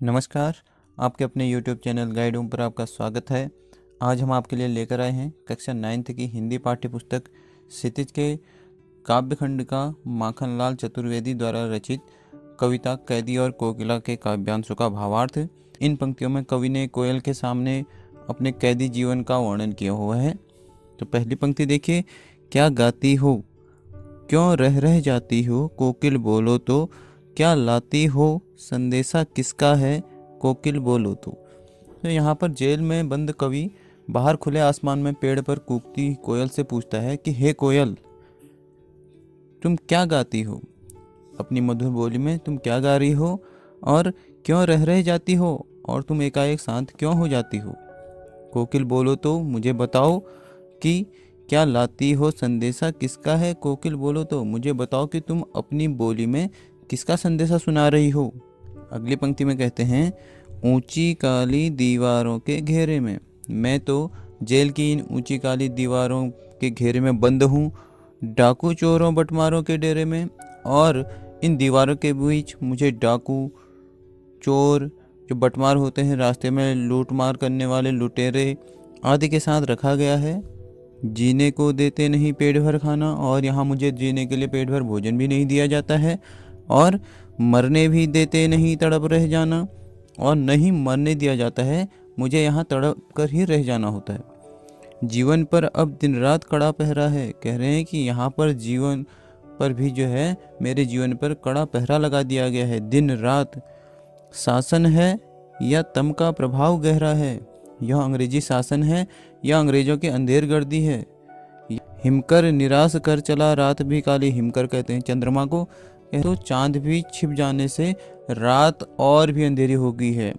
नमस्कार। आपके अपने YouTube चैनल गाइड होम पर आपका स्वागत है। आज हम आपके लिए लेकर आए हैं कक्षा 9th की हिंदी पाठ्य पुस्तक क्षितिज के काव्यखंड का माखनलाल चतुर्वेदी द्वारा रचित कविता कैदी और कोकिला के काव्यांशों का भावार्थ। इन पंक्तियों में कवि ने कोयल के सामने अपने कैदी जीवन का वर्णन किया हुआ है। तो पहली पंक्ति देखिए। क्या गाती हो, क्यों रह रह जाती हो, कोकिल बोलो तो, क्या लाती हो, संदेशा किसका है, कोकिल बोलो तो यहाँ पर जेल में बंद कवि बाहर खुले आसमान में पेड़ पर कूकती कोयल से पूछता है कि हे कोयल, तुम क्या गाती हो, अपनी मधुर बोली में तुम क्या गा रही हो और क्यों रह जाती हो और तुम एकाएक शांत क्यों हो जाती हो। कोकिल बोलो तो मुझे बताओ कि क्या लाती हो, संदेशा किसका है, कोकिल बोलो तो मुझे बताओ कि तुम अपनी बोली में किसका संदेशा सुना रही हो। अगली पंक्ति में कहते हैं, ऊंची काली दीवारों के घेरे में, मैं तो जेल की इन ऊंची काली दीवारों के घेरे में बंद हूँ, डाकू चोरों बटमारों के डेरे में, और इन दीवारों के बीच मुझे डाकू चोर जो बटमार होते हैं, रास्ते में लूट मार करने वाले लुटेरे आदि के साथ रखा गया है। जीने को देते नहीं पेट भर खाना, और यहाँ मुझे जीने के लिए पेट भर भोजन भी नहीं दिया जाता है, और मरने भी देते नहीं तड़प रह जाना, और नहीं मरने दिया जाता है, मुझे यहाँ तड़प कर ही रह जाना होता है। जीवन पर अब दिन रात कड़ा पहरा है। कह रहे हैं कि यहाँ पर जीवन पर भी जो है, मेरे जीवन पर कड़ा पहरा लगा दिया गया है। दिन रात शासन है या तम का प्रभाव गहरा है, यह अंग्रेजी शासन है या अंग्रेजों की अंधेर गर्दी है। हिमकर निराश कर चला रात भी काली, हिमकर कहते हैं चंद्रमा को, तो चांद भी छिप जाने से रात और भी अंधेरी हो गई है।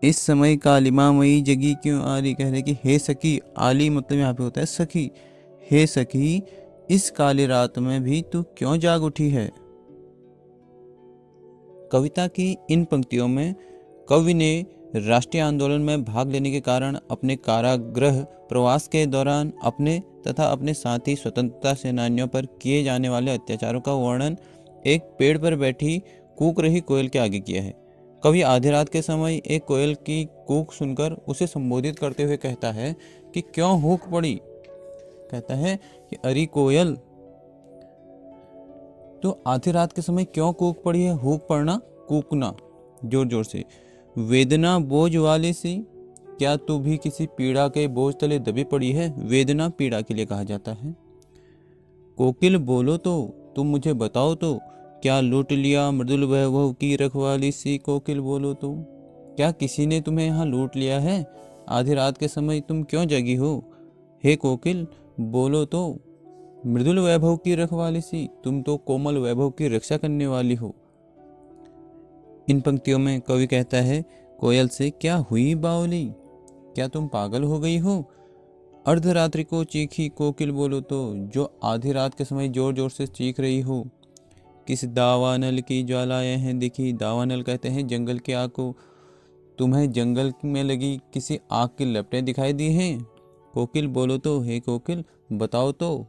इस समय कालिमा मई जगी क्यों आली, कह रहे कि हे सखी, आली मतलब यहाँ पे होता है सखी, हे सखी इस काली रात में भी तू क्यों जाग उठी है। कविता की इन पंक्तियों में कवि ने राष्ट्रीय आंदोलन में भाग लेने के कारण अपने कारागृह प्रवास के दौरान अपने तथा अपने साथी स्वतंत्रता सेनानियों पर किए जाने वाले अत्याचारों का वर्णन एक पेड़ पर बैठी कूक रही कोयल के आगे किया है। कवि आधी रात के समय एक कोयल की कूक सुनकर उसे संबोधित करते हुए कहता है कि क्यों हुक पड़ी। कहता है कि अरे कोयल, तो आधी रात के समय क्यों कूक पड़ी है। हुक पड़ना, कूकना जोर जोर से। वेदना बोझ वाली सी, क्या तू भी किसी पीड़ा के बोझ तले दबी पड़ी है। वेदना पीड़ा के लिए कहा जाता है। कोकिल बोलो तो, तुम मुझे बताओ तो, क्या लूट लिया मृदुल वैभव की रखवाली सी। कोकिल बोलो तो, क्या किसी ने तुम्हें यहाँ लूट लिया है। आधी रात के समय तुम क्यों जगी हो। हे कोकिल बोलो तो, मृदुल वैभव की रखवाली सी, तुम तो कोमल वैभव की रक्षा करने वाली हो। इन पंक्तियों में कवि कहता है कोयल से, क्या हुई बावली, क्या तुम पागल हो गई हो। अर्धरात्रि को चीखी कोकिल बोलो तो, जो आधी रात के समय जोर जोर से चीख रही हो। किस दावानल की ज्वालाएं हैं दिखी, दावानल कहते हैं जंगल की आग को, तुम्हें जंगल में लगी किसी आग की लपटें दिखाई दी हैं। कोकिल बोलो तो, हे कोकिल बताओ तो।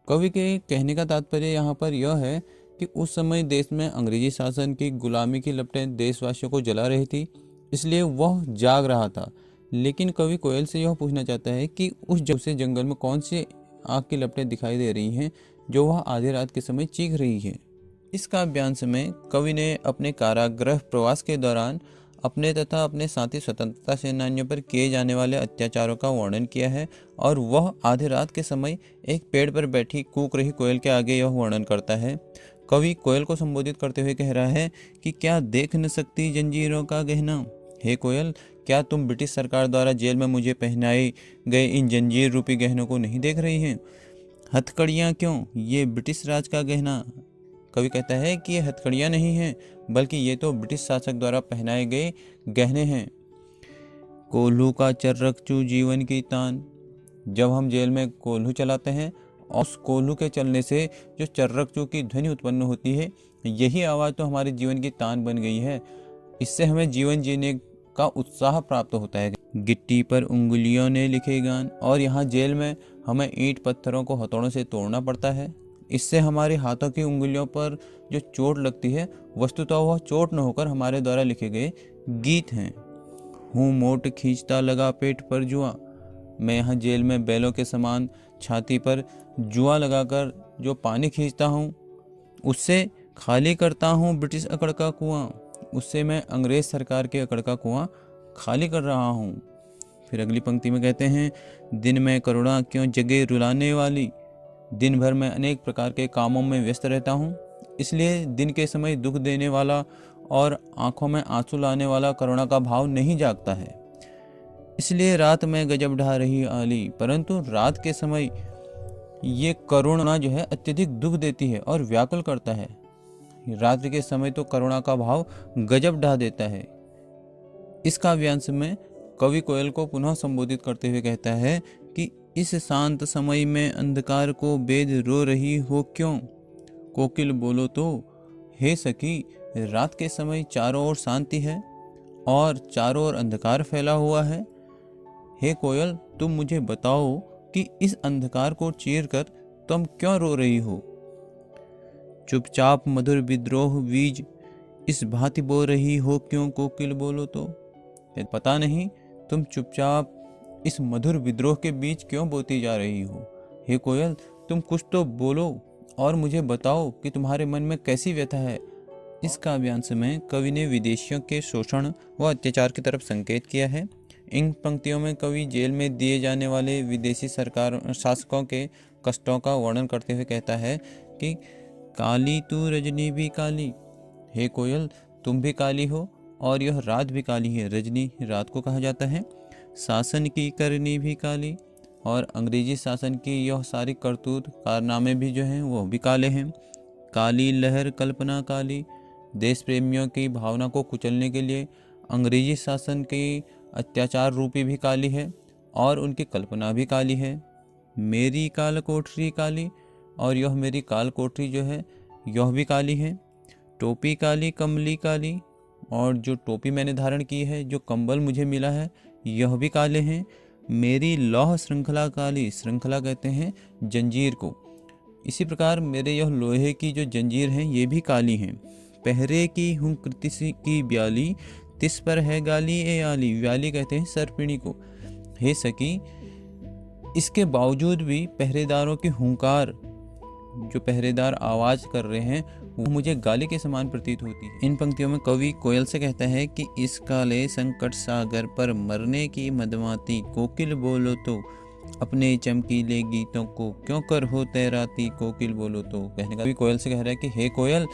कवि के कहने का तात्पर्य यहाँ पर यह है कि उस समय देश में अंग्रेजी शासन की गुलामी की लपटें देशवासियों को जला रही थी, इसलिए वह जाग रहा था। लेकिन कवि कोयल से यह पूछना चाहता है कि उस जब से जंगल में कौन सी आग की लपटें दिखाई दे रही हैं जो वह आधी रात के समय चीख रही है। इस काव्यांश में कवि ने अपने कारागृह प्रवास के दौरान अपने तथा अपने साथी स्वतंत्रता सेनानियों पर किए जाने वाले अत्याचारों का वर्णन किया है, और वह आधी रात के समय एक पेड़ पर बैठी कूक रही कोयल के आगे यह वर्णन करता है। कवि कोयल को संबोधित करते हुए कह रहा है कि क्या देख न सकती जंजीरों का गहना। हे कोयल, क्या तुम ब्रिटिश सरकार द्वारा जेल में मुझे पहनाए गए इन जंजीर रूपी गहनों को नहीं देख रही हैं। हथकड़ियाँ क्यों, ये ब्रिटिश राज का गहना। कवि कहता है कि ये हथकड़ियाँ नहीं हैं, बल्कि ये तो ब्रिटिश शासक द्वारा पहनाए गए गहने हैं। कोल्हू का चर्रकचू जीवन की तान, जब हम जेल में कोल्हू चलाते हैं और उस कोल्हू के चलने से जो चर्रकचू की ध्वनि उत्पन्न होती है, यही आवाज़ तो हमारे जीवन की तान बन गई है। इससे हमें जीवन जीने का उत्साह प्राप्त होता है। गिट्टी पर उंगलियों ने लिखे गान, और यहाँ जेल में हमें ईंट पत्थरों को हथौड़ों से तोड़ना पड़ता है। इससे हमारे हाथों की उंगलियों पर जो चोट लगती है वस्तुतः वह चोट न होकर हमारे द्वारा लिखे गए गीत हैं। हूँ मोट खींचता लगा पेट पर जुआ, मैं यहाँ जेल में बैलों के समान छाती पर जुआ लगाकर जो पानी खींचता हूँ उससे खाली करता हूँ ब्रिटिश अकड़ का कुआं, उससे मैं अंग्रेज सरकार के अकड़ का कुआं खाली कर रहा हूँ। फिर अगली पंक्ति में कहते हैं, दिन में करुणा क्यों जगे रुलाने वाली, दिन भर मैं अनेक प्रकार के कामों में व्यस्त रहता हूँ, इसलिए दिन के समय दुख देने वाला और आंखों में आंसू लाने वाला करुणा का भाव नहीं जागता है। इसलिए रात में गजब ढा रही आली, परंतु रात के समय ये करुणा जो है अत्यधिक दुख देती है और व्याकुल करता है। रात्रि के समय तो करुणा का भाव गजब ढा देता है। इस काव्यांश में कवि कोयल को पुनः संबोधित करते हुए कहता है कि इस शांत समय में अंधकार को बेद रो रही हो क्यों, कोकिल बोलो तो, हे सखी रात के समय चारों ओर शांति है और चारों ओर अंधकार फैला हुआ है। हे कोयल तुम मुझे बताओ कि इस अंधकार को चीर कर तुम क्यों रो रही हो। चुपचाप मधुर विद्रोह बीज इस भांति बो रही हो क्यों, कोकिल बोलो तो। पता नहीं तुम चुपचाप इस मधुर विद्रोह के बीच क्यों बोती जा रही हो। हे कोयल तुम कुछ तो बोलो और मुझे बताओ कि तुम्हारे मन में कैसी व्यथा है। इस काव्यांश में कवि ने विदेशियों के शोषण व अत्याचार की तरफ संकेत किया है। इन पंक्तियों में कवि जेल में दिए जाने वाले विदेशी सरकार शासकों के कष्टों का वर्णन करते हुए कहता है कि काली तू रजनी भी काली, हे कोयल तुम भी काली हो और यह रात भी काली है। रजनी रात को कहा जाता है। शासन की करनी भी काली, और अंग्रेजी शासन की यह सारी करतूत कारनामे भी जो हैं वो भी काले हैं। काली लहर कल्पना काली, देश प्रेमियों की भावना को कुचलने के लिए अंग्रेजी शासन की अत्याचार रूपी भी काली है और उनकी कल्पना भी काली है। मेरी काल कोठरी काली, और यह मेरी काल कोठरी जो है यह भी काली है। टोपी काली कमली काली, और जो टोपी मैंने धारण की है, जो कंबल मुझे मिला है, यह भी काले हैं। मेरी लौह श्रृंखला काली, श्रृंखला कहते हैं जंजीर को। इसी प्रकार मेरे यह लोहे की जो जंजीर हैं ये भी काली हैं। पहरे की हूँ कृति की ब्याली, तिस पर है गाली ए आली, व्याली कहते हैं सरपिणी को। हे सखी इसके बावजूद भी पहरेदारों की हुंकार, जो पहरेदार आवाज कर रहे हैं, वो मुझे गाली के समान प्रतीत होती है। इन पंक्तियों में कवि कोयल से कहता है कि इस काले संकट सागर पर मरने की मदमाती, कोकिल बोलो तो अपने चमकीले गीतों को क्यों कर हो तैराती, कोकिल बोलो तो। कहने का कवि कोयल से कह रहा है कि हे कोयल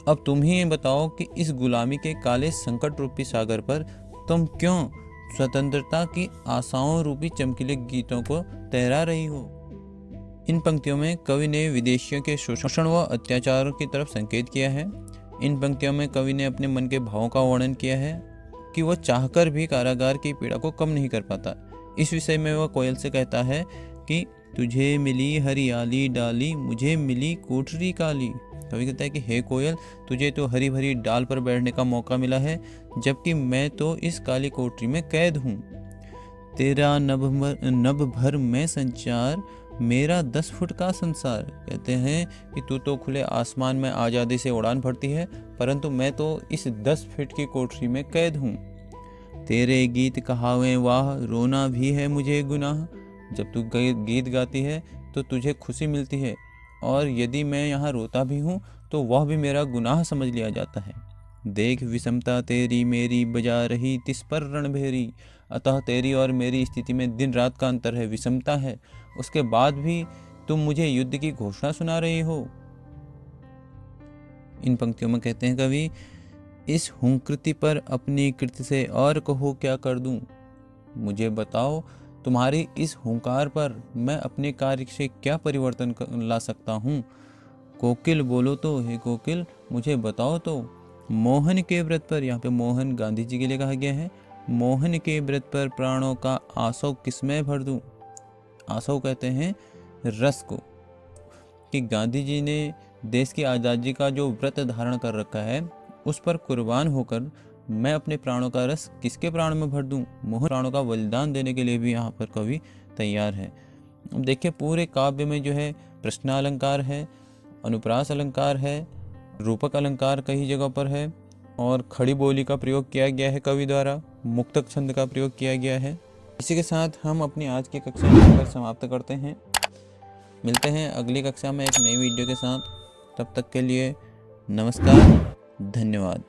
अब तुम ही बताओ कि इस गुलामी के काले संकट रूपी सागर पर तुम क्यों स्वतंत्रता की आशाओं रूपी चमकीले गीतों को तैरा रही हो। इन पंक्तियों में कवि ने विदेशियों के शोषण व अत्याचार की तरफ संकेत किया है। इन पंक्तियों में कवि ने अपने मन के भावों का वर्णन किया है कि वह चाहकर भी कारागार की पीड़ा को कम नहीं कर पाता। इस विषय में वह कोयल से कहता है कि तुझे मिली हरियाली डाली, मुझे मिली कोठरी काली। कवि कहता है कि हे कोयल तुझे तो हरी भरी डाल पर बैठने का मौका मिला है, जबकि मैं तो इस काली कोठरी में कैद हूँ। तेरा नभ भर में संचार, मेरा 10 फुट का संसार। कहते हैं कि तू तो खुले आसमान में आज़ादी से उड़ान भरती है, परंतु मैं तो इस 10 फीट की कोठरी में कैद हूँ। तेरे गीत कहावे वाह, रोना भी है मुझे गुनाह। जब तू गीत गाती है तो तुझे खुशी मिलती है, और यदि मैं यहाँ रोता भी हूँ तो वह भी मेरा गुनाह समझ लिया जाता है। देख विषमता तेरी मेरी बजा रही तिस पर रणभेरी, अतः तेरी और मेरी स्थिति में दिन रात का अंतर है, विषमता है, उसके बाद भी तुम मुझे युद्ध की घोषणा सुना रही हो। इन पंक्तियों में कहते हैं कवि, इस हुंकृति पर अपनी कृति से और कहो क्या कर दूं, मुझे बताओ तुम्हारी इस हुंकार पर मैं अपने कार्य से क्या परिवर्तन ला सकता हूँ। कोकिल बोलो तो, हे कोकिल मुझे बताओ तो। मोहन के व्रत पर, यहाँ पे मोहन गांधी जी के लिए कहा गया है, मोहन के व्रत पर प्राणों का आसव किसमें भर दूं। आसव कहते हैं रस को, कि गांधी जी ने देश की आज़ादी का जो व्रत धारण कर रखा है उस पर कुर्बान होकर मैं अपने प्राणों का रस किसके प्राण में भर दूं। मोहन प्राणों का बलिदान देने के लिए भी यहाँ पर कवि तैयार है। अब देखिए पूरे काव्य में जो है प्रश्नालंकार है, अनुप्रास अलंकार है, रूपक अलंकार कई जगहों पर है और खड़ी बोली का प्रयोग किया गया है कवि द्वारा, मुक्तक छंद का प्रयोग किया गया है। इसी के साथ हम अपनी आज की कक्षा यहीं पर समाप्त करते हैं। मिलते हैं अगली कक्षा में एक नई वीडियो के साथ। तब तक के लिए नमस्कार, धन्यवाद।